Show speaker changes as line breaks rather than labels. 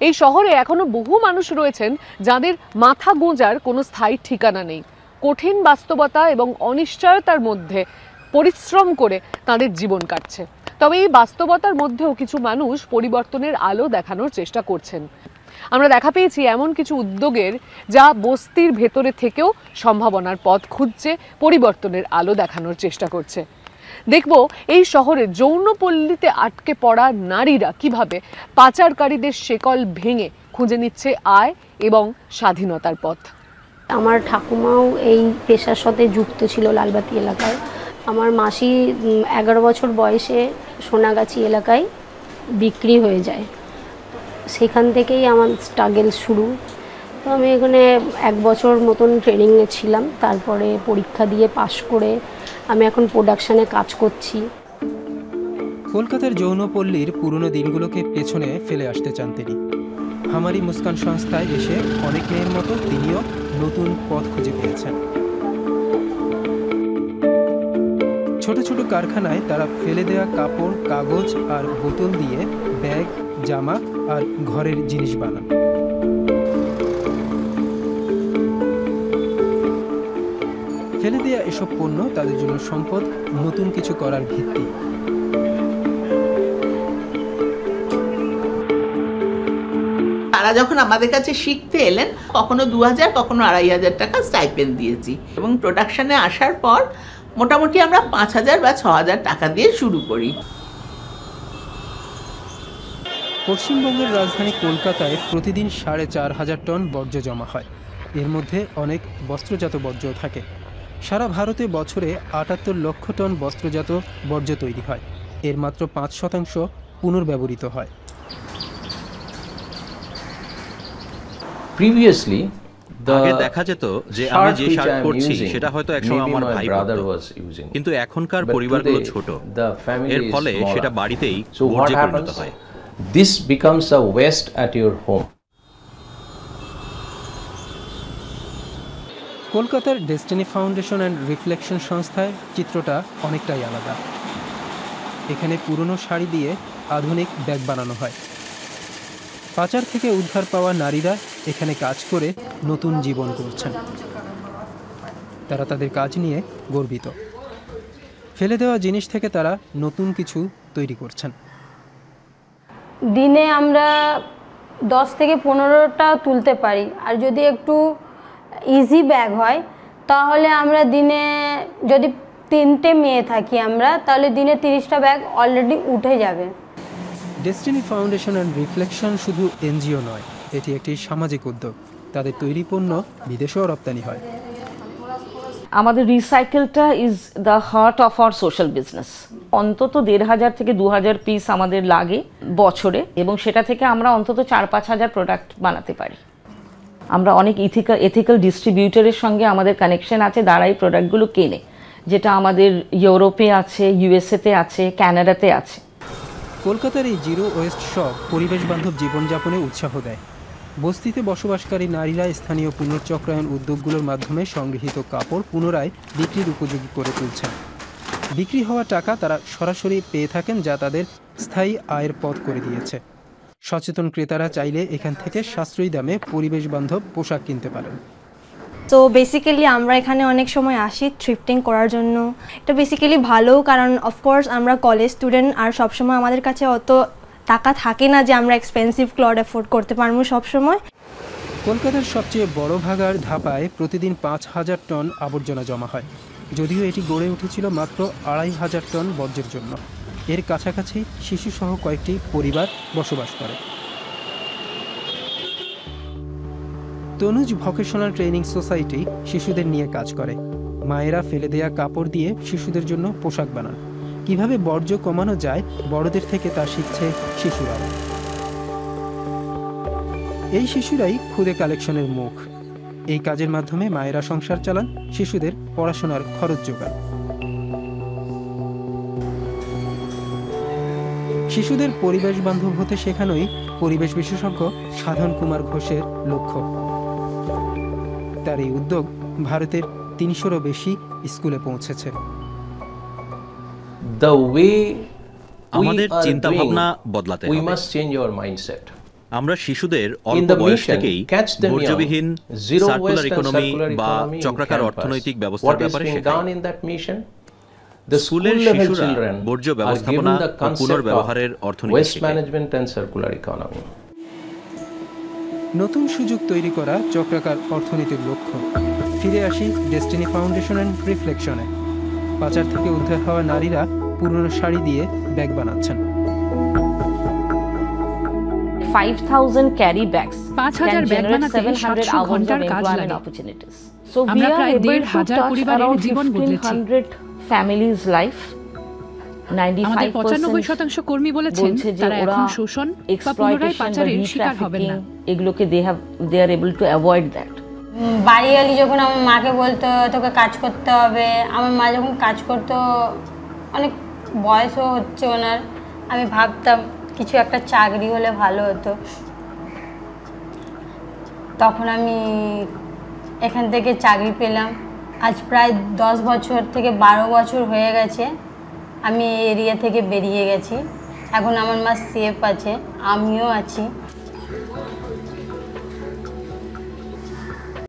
এই শহরে এখনো বহু মানুষ রয়েছেন যাদের মাথা গোঁজার কোনো স্থায়ী ঠিকানা নেই। কঠিন বাস্তবতা এবং অনিশ্চয়তার মধ্যে পরিশ্রম করে তাদের জীবন কাটছে। তবে এই বাস্তবতার মধ্যেও কিছু মানুষ পরিবর্তনের আলো দেখানোর চেষ্টা করছেন। আমরা দেখা পেয়েছি এমন কিছু উদ্যোগের যা বস্তির ভেতরে থেকেও সম্ভাবনার পথ খুঁজছে, পরিবর্তনের আলো দেখানোর চেষ্টা করছে। দেখব এই শহরে যৌনপল্লীতে আটকে পড়া নারীরা কিভাবে পাচারকারীদের শেকল ভেঙে খুঁজে নিচ্ছে আয় এবং স্বাধীনতার পথ।
আমার ঠাকুমাও এই পেশার সাথে যুক্ত ছিল লালবাতি এলাকায়। আমার মাসি 11 বছর বয়সে সোনাগাছি এলাকায় বিক্রি হয়ে যায়। সেখান থেকেই আমার স্ট্রাগল শুরু। তো আমি এখানে 1 বছর মতন ট্রেনিংয়ে ছিলাম, তারপরে পরীক্ষা দিয়ে পাশ করে আমি এখন প্রোডাকশানে কাজ করছি।
কলকাতার যৌনপল্লীর পুরনো দিনগুলোকে পেছনে ফেলে আসতে চান তিনি। হামারি মুস্কান সংস্থায় এসে অনেক মেয়ের মতো তিনিও নতুন পথ খুঁজে পেয়েছেন। ছোট ছোট কারখানায় তারা ফেলে দেওয়া কাপড়, কাগজ আর বোতল দিয়ে ব্যাগ, জামা আর ঘরের জিনিস বানান। ফেলে দেওয়া এসব পণ্য তাদের জন্য সম্পদ, নতুন কিছু করার ভিত্তি।
তারা যখন আমাদের কাছে শিখতে এলেন, কখনো 2000 কখনো 2500 টাকা স্টাইপেন্ড দিয়েছি, এবং প্রোডাকশনে আসার পর মোটামুটি আমরা 5000 বা 6000 টাকা দিয়ে শুরু করি।
পশ্চিমবঙ্গের রাজধানী কলকাতায় প্রতিদিন 4500 টন বর্জ্য জমা হয়। এর মধ্যে অনেক বস্ত্রজাত বর্জ্য থাকে। সারা ভারতে বছরে 78 লক্ষ টন বস্ত্রজাত বর্জ্য তৈরি হয়। এর মাত্র 5% পুনর্ব্যবহৃত হয়।
Previously,
আগে দেখা যেত যে আমি যে শার্ট পরছি সেটা হয়তো একসময় আমার ভাই পরতো, কিন্তু এখনকার পরিবারগুলো ছোট, এর ফলে সেটা বাড়িতেই বর্জ্যে পরিণত হয়।
This becomes a waste at your home.
কলকাতার ডেস্টিনি ফাউন্ডেশন অ্যান্ড রিফ্লেকশন সংস্থায় চিত্রটা অনেকটাই আলাদা। এখানে পুরনো শাড়ি দিয়ে আধুনিক ব্যাগ বানানো হয়। পাচার থেকে উদ্ধার পাওয়া নারীরা এখানে কাজ করে নতুন জীবন গড়ছেন। তারা তাদের কাজ নিয়ে গর্বিত। ফেলে দেওয়া জিনিস থেকে তারা নতুন কিছু তৈরি করছেন।
দিনে আমরা 10 থেকে 15টা তুলতে পারি, আর যদি একটু ইজি ব্যাগ হয় তাহলে আমরা দিনে, যদি 3টে মেয়ে থাকি আমরা, তাহলে দিনে 30টা ব্যাগ অলরেডি উঠে যাবে।
ডেস্টিনি ফাউন্ডেশন অ্যান্ড রিফ্লেকশন শুধু এনজিও নয়, এটি একটি সামাজিক উদ্যোগ। তাদের তৈরি পণ্য বিদেশেও রপ্তানি হয়।
আমাদের রিসাইকেলটা is the heart of our social business. অন্তত 1500 থেকে 2000 পিস আমাদের লাগে বছরে, এবং সেটা থেকে আমরা অন্তত 4-5 হাজার প্রোডাক্ট বানাতে পারি। আমরা অনেক এথিক্যাল ডিস্ট্রিবিউটরের সঙ্গে আমাদের কানেকশন আছে, যারা এই প্রোডাক্টগুলো কেনে, যেটা আমাদের ইউরোপে আছে, ইউএসএতে আছে, কানাডাতে আছে।
কলকাতার এই জিরো ওয়েস্ট শপ পরিবেশ বান্ধব জীবনযাপনে উৎসাহ দেয়। বস্তিতে বসবাসকারী নারীরা স্থানীয় পুনর্চক্রায়ণ উদ্যোগগুলোর মাধ্যমে সংগৃহীত কাপড় পুনরায় বিক্রির উপযোগী করে তুলছেন। বিক্রি হওয়া টাকা তারা সরাসরি পেয়ে থাকেন, যা তাদের স্থায়ী আয়ের পথ করে দিয়েছে। সচেতন ক্রেতারা চাইলে এখান থেকে সাশ্রয়ী দামে পরিবেশ বান্ধব পোশাক কিনতে পারেন।
তো বেসিক্যালি আমরা এখানে অনেক সময় আসি থ্রিফটিং করার জন্য। এটা বেসিক্যালি ভালো, কারণ অফকোর্স আমরা কলেজ স্টুডেন্ট, আর সবসময় আমাদের কাছে অত টাকা থাকে না যে আমরা এক্সপেন্সিভ ক্লথ অ্যাফোর্ড করতে পারবো সবসময়।
কলকাতার সবচেয়ে বড় ভাগার ধাপায় প্রতিদিন 5000 টন আবর্জনা জমা হয়। যদিও এটি গড়ে উঠেছিল মাত্র 2500 টন বর্জ্যের জন্য। এর কাছাকাছি শিশুসহ কয়েকটি পরিবার বসবাস করে। তনুজ ভোকেশনাল ট্রেনিং সোসাইটি শিশুদের নিয়ে কাজ করে। মায়েরা ফেলে দেয়া কাপড় দিয়ে শিশুদের জন্য পোশাক বানান। কিভাবে বর্জ্য কমানো যায় বড়দের থেকে তা শিখছে শিশুরা। এই শিশুরাই খুদে কালেকশনের মুখ। এই কাজের মাধ্যমে মায়েরা সংসার চালান, শিশুদের পড়াশোনার খরচ যোগান। শিশুদের পরিবেশ বান্ধব হতে শেখানোই পরিবেশ বিশেষজ্ঞ সাধন কুমার ঘোষের লক্ষ্য। তার এই উদ্যোগ ভারতের 300-এরও বেশি স্কুলে পৌঁছেছে।
আমাদের চিন্তা ভাবনা বদলাতে হবে।
We must change our mindset.
আমরা শিশুদের অল্প বয়স থেকেই বর্জ্যবিহীন সার্কুলার ইকোনমি বা চক্রাকার অর্থনৈতিক ব্যবস্থার ব্যাপারে শেখাই। স্কুলের শিশুরা বর্জ্য ব্যবস্থাপনা ও পুনর্ব্যবহারের অর্থনীতি শেখে।
নতুন সুযোগ তৈরি করা চক্রাকার অর্থনীতির লক্ষ্য। ফিরে আসি ডেস্টিনি ফাউন্ডেশন অ্যান্ড রিফ্লেকশনে। পাচার থেকে উদ্ধার হওয়া নারীরা পুরনো শাড়ি দিয়ে ব্যাগ বানাচ্ছেন।
5,000 carry bags
5,000 ব্যাগ বানাতে 700 ঘন্টার কাজ লাগে। আমরা প্রায় 1,500 পরিবারের জীবন বদলেছি।
families life
95% কর্মী বলেছেন তারা এখন শোষণ বা পুনরায় পাচারের শিকার হবেন না।
এগুলোকে they are able to avoid that।
বাড়ি এলি যখন আমার মাকে বলতো তোকে কাজ করতে হবে, আমার মা যখন কাজ করতো, অনেক বয়সও হচ্ছে ওনার, আমি ভাবতাম কিছু একটা চাকরি হলে ভালো হতো। তখন আমি এখান থেকে চাকরি পেলাম। আজ প্রায় 10 বছর থেকে 12 বছর হয়ে গেছে আমি এই এরিয়া থেকে বেরিয়ে গেছি। এখন আমার মা সেফ আছে, আমিও আছি।